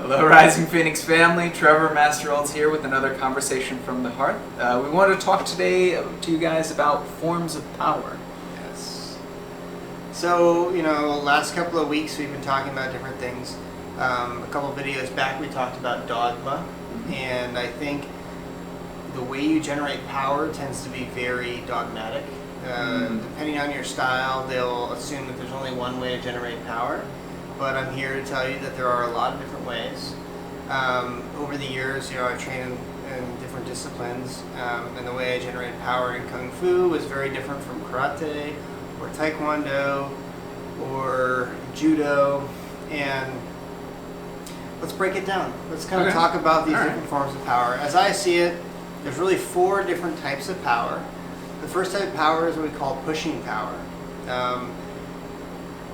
Hello, Rising Phoenix family. Trevor Masterolds here with another conversation from the heart. We want to talk today to you guys about forms of power. Yes. So, last couple of weeks we've been talking about different things. A couple of videos back we talked about dogma, and I think the way you generate power tends to be very dogmatic. Depending on your style, they'll assume that there's only one way to generate power. But I'm here to tell you that there are a lot of different ways. Over the years, I've trained in different disciplines, and the way I generated power in Kung Fu was very different from Karate, or Taekwondo, or Judo, and let's break it down. Let's kind of talk about these different forms of power. As I see it, there's really 4 different types of power. The first type of power is what we call pushing power.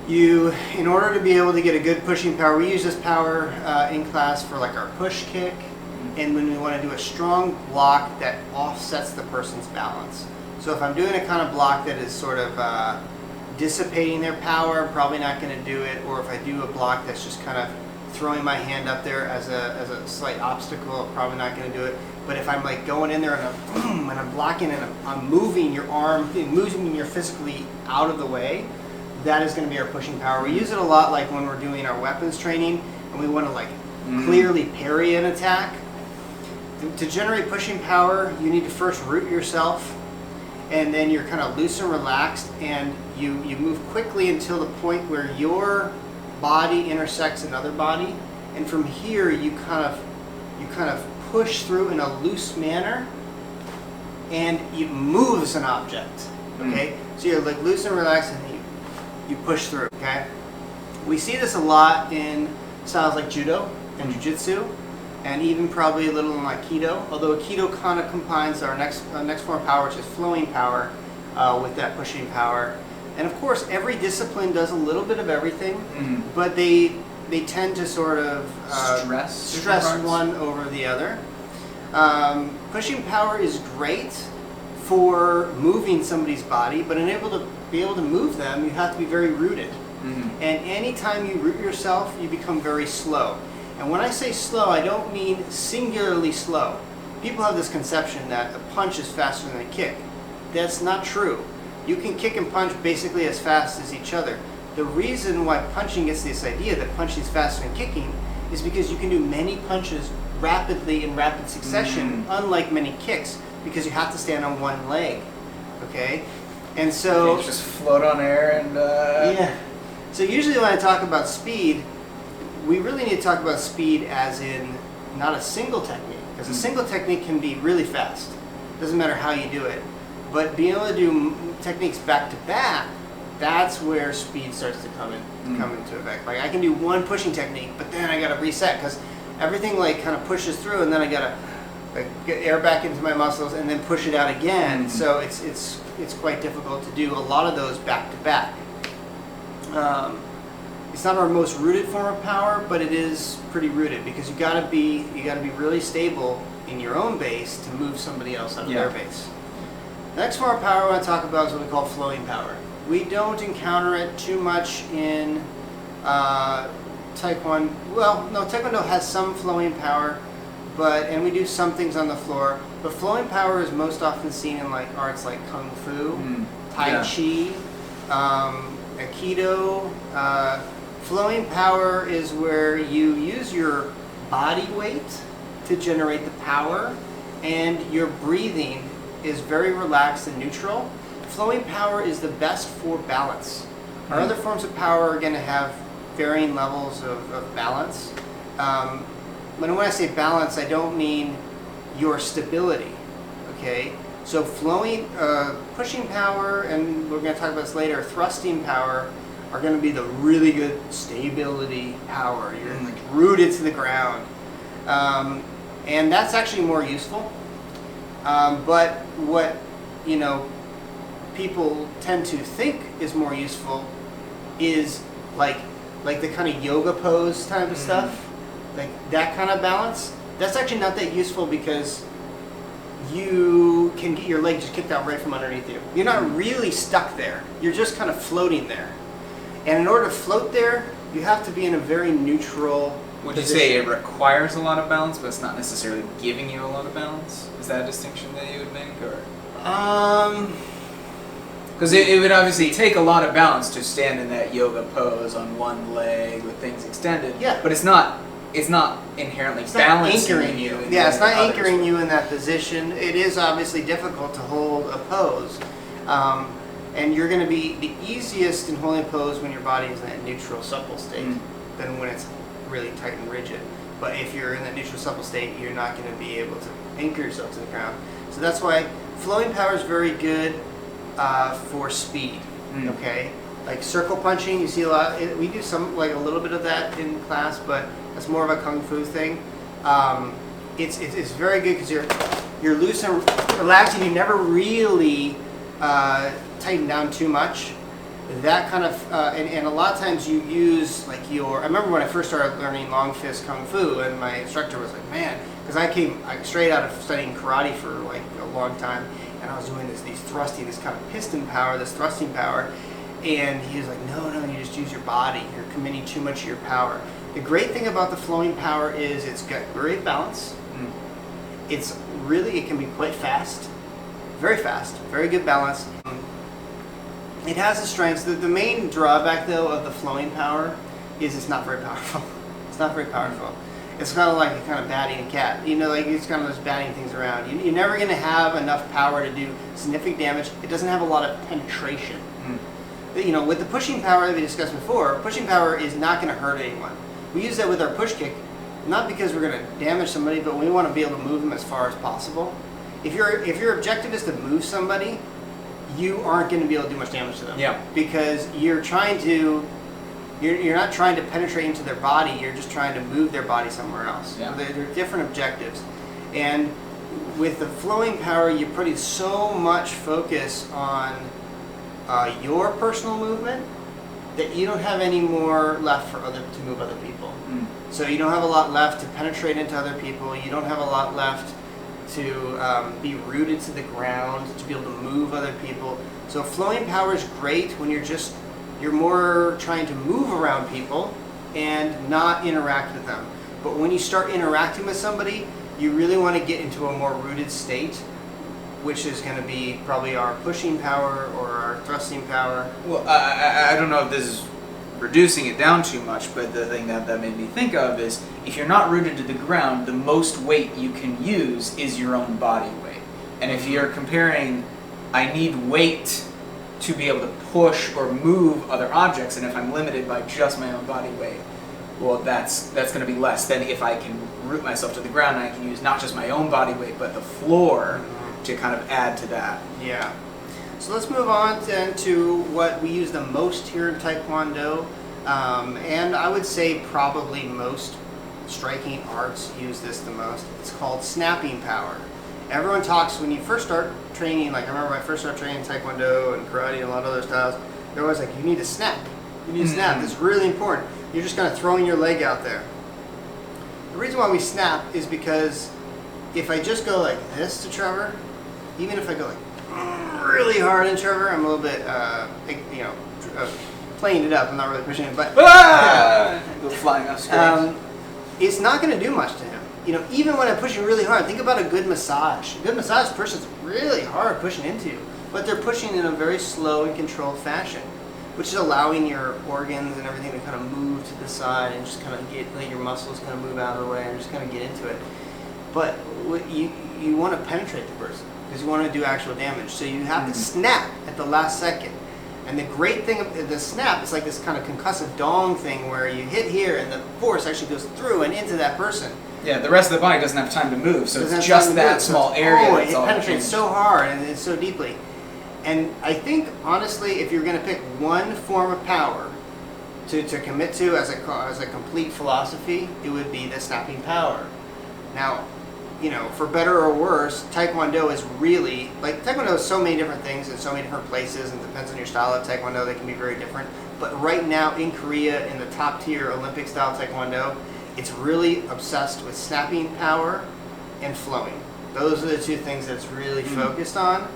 In order to be able to get a good pushing power, we use this power in class for like our push kick, and when we want to do a strong block that offsets the person's balance. So if I'm doing a kind of block that is sort of dissipating their power, I'm probably not going to do it. Or if I do a block that's just kind of throwing my hand up there as a slight obstacle, I'm probably not going to do it. But if I'm like going in there and I'm blocking and I'm moving your arm, moving your physically out of the way, that is going to be our pushing power. We use it a lot like when we're doing our weapons training and we want to like clearly parry an attack. To generate pushing power, you need to first root yourself, and then you're kind of loose and relaxed, and you move quickly until the point where your body intersects another body, and from here you kind of push through in a loose manner, and it moves an object. Okay, so you're like loose and relaxed, and you push through. Okay, we see this a lot in styles like judo and jiu-jitsu, and even probably a little in Aikido. Although Aikido kind of combines our next form of power, which is flowing power, with that pushing power. And of course, every discipline does a little bit of everything, but they tend to sort of stress one over the other. Pushing power is great for moving somebody's body, but in able to be able to move them, you have to be very rooted. And anytime you root yourself, you become very slow. And when I say slow, I don't mean singularly slow. People have this conception that a punch is faster than a kick. That's not true. You can kick and punch basically as fast as each other. The reason why punching gets this idea that punching is faster than kicking is because you can do many punches rapidly in rapid succession, unlike many kicks, because you have to stand on one leg. Okay? And so you just float on air and yeah. So usually when I talk about speed, we really need to talk about speed as in not a single technique, because a single technique can be really fast. Doesn't matter how you do it. But being able to do techniques back to back, that's where speed starts to come into effect. Like I can do one pushing technique, but then I got to reset because everything like kind of pushes through, and then I got to get air back into my muscles and then push it out again. So it's quite difficult to do a lot of those back to back. It's not our most rooted form of power, but it is pretty rooted because you got to be really stable in your own base to move somebody else out of their base. The next form of power I want to talk about is what we call flowing power. We don't encounter it too much in Taekwondo. Well, no, Taekwondo has some flowing power, and we do some things on the floor. But flowing power is most often seen in like arts like Kung Fu, Tai Chi, Aikido. Flowing power is where you use your body weight to generate the power, and your breathing is very relaxed and neutral. Flowing power is the best for balance. Our other forms of power are going to have varying levels of balance. When I say balance, I don't mean your stability. Okay, so pushing power, and we're going to talk about this later, thrusting power are going to be the really good stability power. You're like rooted to the ground, and that's actually more useful. But what people tend to think is more useful is like the kind of yoga pose type of stuff, like that kind of balance. That's actually not that useful because you can get your leg just kicked out right from underneath you. You're not really stuck there. You're just kind of floating there. And in order to float there, you have to be in a very neutral Would you say it requires a lot of balance, but it's not necessarily giving you a lot of balance? Is that a distinction that you would make, or? Because it would obviously take a lot of balance to stand in that yoga pose on one leg with things extended. Yeah. But it's not inherently balancing you. Yeah, it's not anchoring you in that position. It is obviously difficult to hold a pose. And you're going to be the easiest in holding a pose when your body is in that neutral, supple state than when it's really tight and rigid. But if you're in that neutral, supple state, you're not going to be able to anchor yourself to the ground. So that's why flowing power is very good for speed. Okay, like circle punching, you see a lot. We do some, like a little bit of that in class, but that's more of a kung fu thing. It's very good because you're loose and relaxed, and you never really tighten down too much. That kind of and a lot of times you use like I remember when I first started learning long fist kung fu, and my instructor was like, man, because I came straight out of studying karate for like a long time, and I was doing this kind of piston power, this thrusting power, and he was like, no, you just use your body. You're committing too much of your power. The great thing about the flowing power is it's got great balance. It can be quite fast, very good balance. It has the strengths. The main drawback, though, of the flowing power is it's not very powerful. It's not very powerful. It's kind of like you're kind of batting a cat. Like it's kind of just batting things around. You're never going to have enough power to do significant damage. It doesn't have a lot of penetration. With the pushing power that we discussed before, pushing power is not going to hurt anyone. We use that with our push kick, not because we're going to damage somebody, but we want to be able to move them as far as possible. If your objective is to move somebody, you aren't going to be able to do much damage to them. Yeah. Because you're not trying to penetrate into their body, you're just trying to move their body somewhere else. Yeah. So they're different objectives. And with the flowing power, you're putting so much focus on your personal movement that you don't have any more left to move other people. So you don't have a lot left to penetrate into other people. You don't have a lot left to be rooted to the ground, to be able to move other people. So flowing power is great when you're more trying to move around people and not interact with them. But when you start interacting with somebody, you really want to get into a more rooted state, which is going to be probably our pushing power or our thrusting power. Well, I don't know if this is reducing it down too much, but the thing that made me think of is if you're not rooted to the ground, the most weight you can use is your own body weight. And if you're comparing, I need weight to be able to push or move other objects, and if I'm limited by just my own body weight, well, that's going to be less than if I can root myself to the ground and I can use not just my own body weight, but the floor to kind of add to that. Yeah. So let's move on then to what we use the most here in Taekwondo, and I would say probably most striking arts use this the most. It's called snapping power. Everyone talks when you first start training, like I remember when I first started training Taekwondo and karate and a lot of other styles, they're always like, you need to snap. You need to snap. It's really important. You're just kind of throwing your leg out there. The reason why we snap is because if I just go like this to Trevor, even if I go like really hard in Trevor, I'm a little bit, playing it up. I'm not really pushing it, but Go flying off screen. It's not going to do much to him. Even when I'm pushing really hard, think about a good massage. A good massage person's really hard pushing into, but they're pushing in a very slow and controlled fashion, which is allowing your organs and everything to kind of move to the side and just kind of let your muscles kind of move out of the way and just kind of get into it. But you want to penetrate the person because you want to do actual damage. So you have to snap at the last second. And the great thing of the snap is like this kind of concussive dong thing where you hit here and the force actually goes through and into that person. Yeah, the rest of the body doesn't have time to move, so it's just that small area. It penetrates so hard and it's so deeply. And I think, honestly, if you're going to pick one form of power to commit to as a complete philosophy, it would be the snapping power. Now, for better or worse, Taekwondo is really, Taekwondo is so many different things in so many different places, and it depends on your style of Taekwondo, they can be very different. But right now in Korea, in the top tier Olympic style Taekwondo, it's really obsessed with snapping power and flowing. Those are the two things that it's really focused on.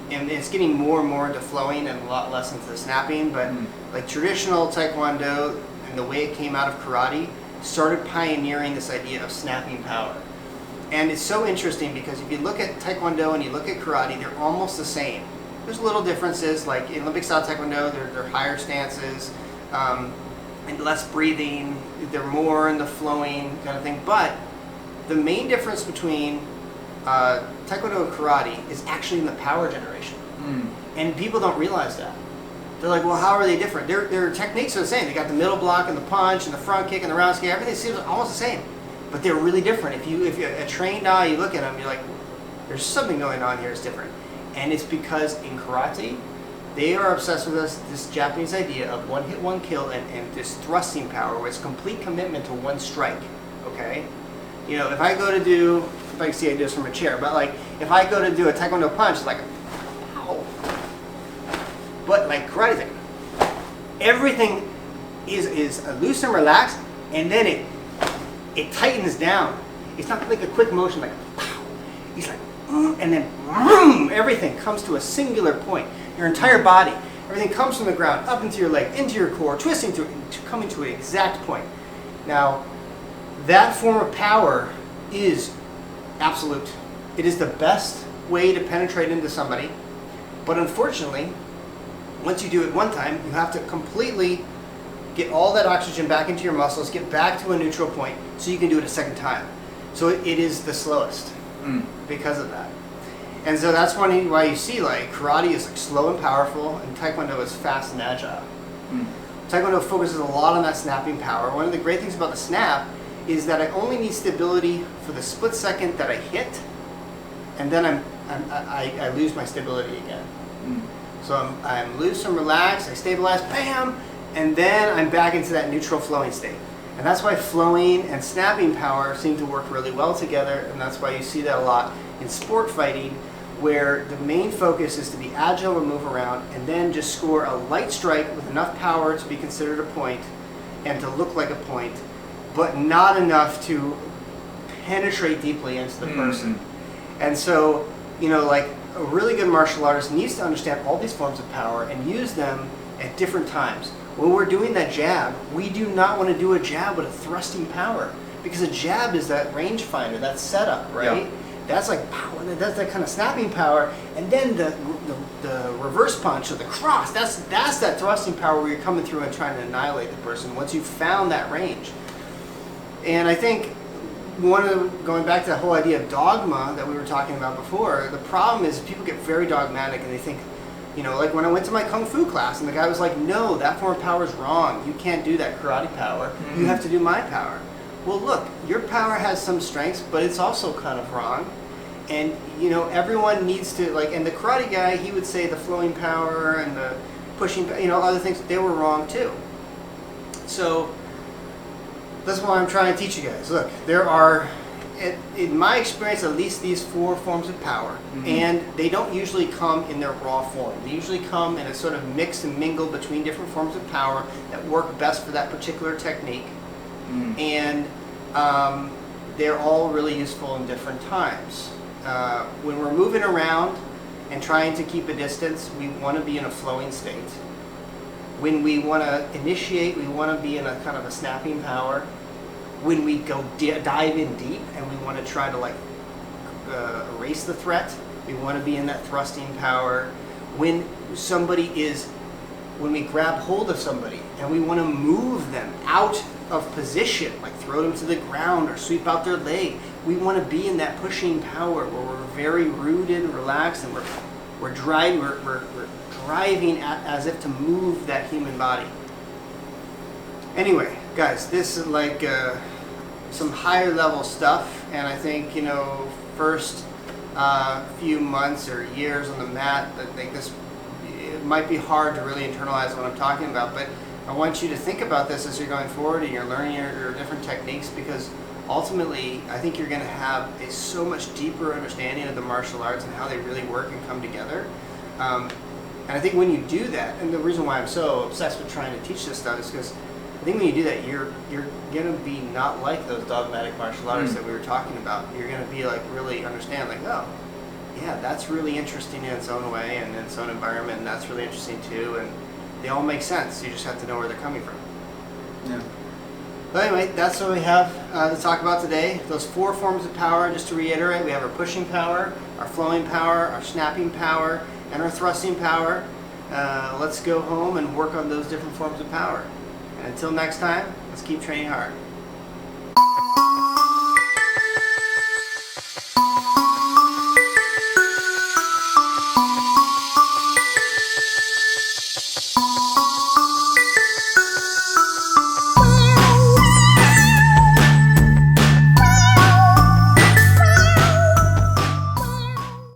And it's getting more and more into flowing and a lot less into the snapping. But like traditional Taekwondo and the way it came out of karate, started pioneering this idea of snapping power. And it's so interesting because if you look at Taekwondo and you look at karate, they're almost the same. There's little differences, like in Olympic style Taekwondo, they're higher stances, and less breathing, they're more in the flowing kind of thing. But the main difference between Taekwondo and karate is actually in the power generation. And people don't realize that. They're like, well, how are they different? Their techniques are the same. They got the middle block and the punch and the front kick and the round kick. Everything seems almost the same, but they're really different. If you're a trained eye, you look at them, you're like, there's something going on here. It's different, and it's because in karate, they are obsessed with this Japanese idea of one hit, one kill, and this thrusting power, where it's complete commitment to one strike. Okay, you know, if I go to do, if I can see I do this from a chair, but like if I go to do a Taekwondo punch, it's like, ow. But like karate, like, everything is loose and relaxed, and then it tightens down. It's not like a quick motion, like pow. It's like, and then vroom, everything comes to a singular point. Your entire body, everything comes from the ground, up into your leg, into your core, twisting to coming to an exact point. Now, that form of power is absolute. It is the best way to penetrate into somebody, but unfortunately, once you do it one time, you have to completely get all that oxygen back into your muscles, get back to a neutral point, so you can do it a second time. So it is the slowest because of that. And so that's why you see like karate is like slow and powerful, and Taekwondo is fast and agile. Taekwondo focuses a lot on that snapping power. One of the great things about the snap is that I only need stability for the split second that I hit, and then I lose my stability again. So I'm loose and relaxed, I stabilize, bam, and then I'm back into that neutral flowing state. And that's why flowing and snapping power seem to work really well together, and that's why you see that a lot in sport fighting, where the main focus is to be agile and move around, and then just score a light strike with enough power to be considered a point and to look like a point, but not enough to penetrate deeply into the person. And so, you know, like a really good martial artist needs to understand all these forms of power and use them at different times. When we're doing that jab, we do not want to do a jab with a thrusting power, because a jab is that rangefinder, that setup, right? Yep. That's like power. That's that kind of snapping power, and then the reverse punch or the cross. That's that thrusting power where you're coming through and trying to annihilate the person once you've found that range. And I think going back to the whole idea of dogma that we were talking about before, the problem is people get very dogmatic and they think, you know, like when I went to my kung fu class and the guy was like, no, that form of power is wrong. You can't do that karate power. You have to do my power. Well, look, your power has some strengths, but it's also kind of wrong. And, you know, everyone needs to, like, and the karate guy, he would say the flowing power and the pushing, you know, other things, they were wrong too. So that's why I'm trying to teach you guys. Look, there are, in my experience, at least these 4 forms of power, and they don't usually come in their raw form. They usually come in a sort of mix and mingle between different forms of power that work best for that particular technique. And they're all really useful in different times. When we're moving around and trying to keep a distance, we want to be in a flowing state. When we want to initiate, we want to be in a kind of a snapping power. When we go dive in deep and we want to try to like erase the threat, we want to be in that thrusting power. When we grab hold of somebody and we want to move them out of position, like throw them to the ground or sweep out their leg, we want to be in that pushing power where we're very rooted and relaxed, and we're driving as if to move that human body. Anyway, guys, this is like some higher level stuff, and I think, you know, first few months or years on the mat, I think it might be hard to really internalize what I'm talking about, but I want you to think about this as you're going forward and you're learning your different techniques, because ultimately I think you're going to have a so much deeper understanding of the martial arts and how they really work and come together. And I think when you do that, and the reason why I'm so obsessed with trying to teach this stuff is because I think when you do that, you're going to be not like those dogmatic martial artists that we were talking about. You're going to be like really understand, like, oh, yeah, that's really interesting in its own way and in its own environment, and that's really interesting too, and they all make sense. You just have to know where they're coming from. Yeah. But anyway, that's what we have to talk about today. Those 4 forms of power, just to reiterate, we have our pushing power, our flowing power, our snapping power, and our thrusting power. Let's go home and work on those different forms of power. And until next time, let's keep training hard.